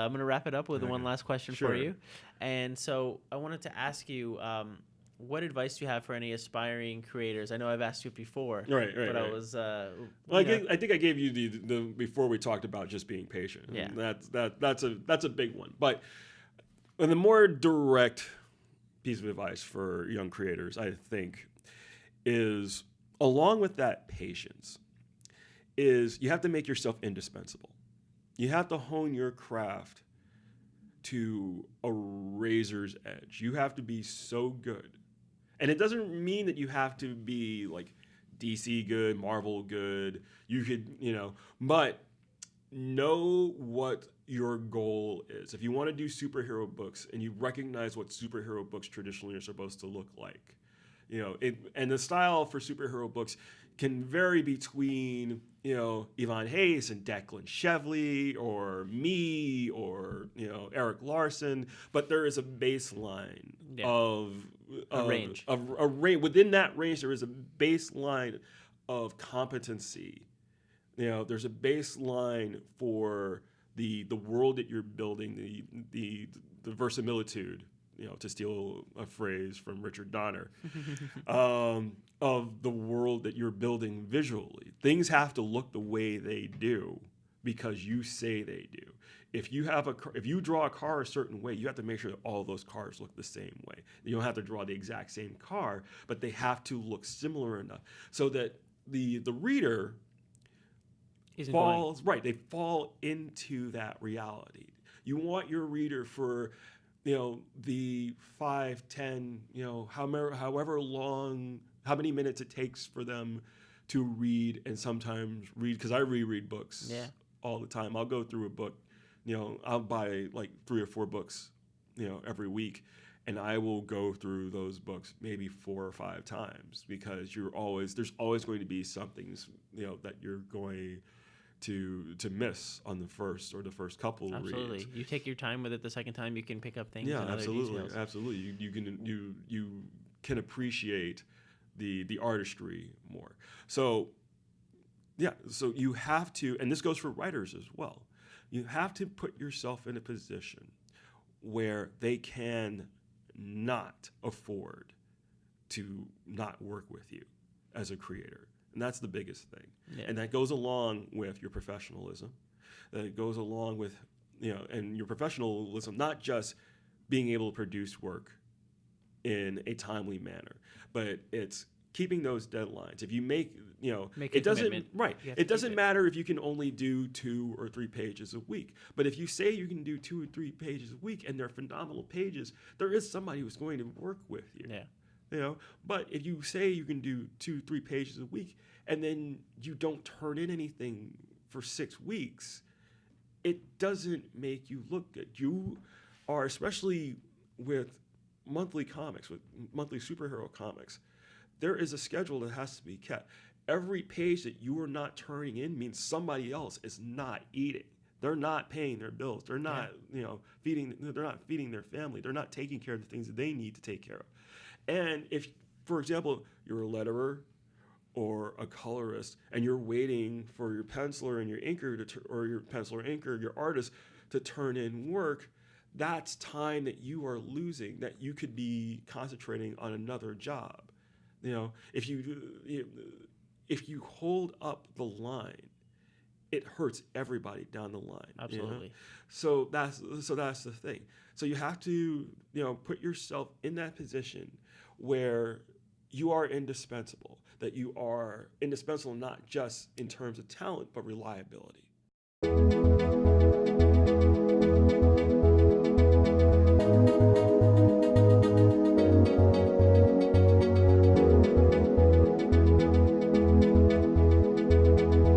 I'm going to wrap it up with one last question for Sure. you. And so I wanted to ask you, what advice do you have for any aspiring creators? I know I've asked you before, Right, but I right. was, Well, you know, I think I gave you the before we talked about just being patient. Yeah. That's a big one. But the more direct piece of advice for young creators, I think, is along with that patience, is you have to make yourself indispensable. You have to hone your craft to a razor's edge. You have to be so good. And it doesn't mean that you have to be like DC good, Marvel good. You could, but know what your goal is. If you want to do superhero books and you recognize what superhero books traditionally are supposed to look like, and the style for superhero books can vary between, Yvonne Hayes and Declan Shevley or me or, Eric Larson, but there is a baseline of a range. Within that range, there is a baseline of competency. There's a baseline for the world that you're building, the verisimilitude, to steal a phrase from Richard Donner, of the world that you're building visually. Things have to look the way they do because you say they do. If you draw a car a certain way, you have to make sure that all those cars look the same way. You don't have to draw the exact same car, but they have to look similar enough so that the reader they fall into that reality. You want your reader for the 5, 10, however long, how many minutes it takes for them to read, and sometimes read, because I reread books all the time. I'll go through a book, I'll buy like 3 or 4 books, every week, and I will go through those books maybe 4 or 5 times because there's always going to be something, that you're going to miss on the first couple of reads. Absolutely. You take your time with it. The second time you can pick up things. Yeah, and other absolutely, details. absolutely. You can appreciate the artistry more. So you have to, and this goes for writers as well. You have to put yourself in a position where they can not afford to not work with you as a creator. And that's the biggest thing. Yeah. And that goes along with your professionalism. That goes along with, and your professionalism, not just being able to produce work in a timely manner, but it's keeping those deadlines. If you make it doesn't, right. It doesn't matter if you can only do 2 or 3 pages a week. But if you say you can do 2 or 3 pages a week and they're phenomenal pages, there is somebody who's going to work with you. Yeah. But if you say you can do 2, 3 pages a week and then you don't turn in anything for 6 weeks, it doesn't make you look good. You are, especially with monthly comics, with monthly superhero comics, there is a schedule that has to be kept. Every page that you are not turning in means somebody else is not eating. They're not paying their bills. They're not, feeding. They're not feeding their family. They're not taking care of the things that they need to take care of. And if, for example, you're a letterer or a colorist and you're waiting for your penciler and your inker or your penciler inker, your artist to turn in work, that's time that you are losing that you could be concentrating on another job. If you hold up the line, it hurts everybody down the line. Absolutely. So that's the thing. So you have to put yourself in that position where you are indispensable. That you are indispensable not just in terms of talent but reliability.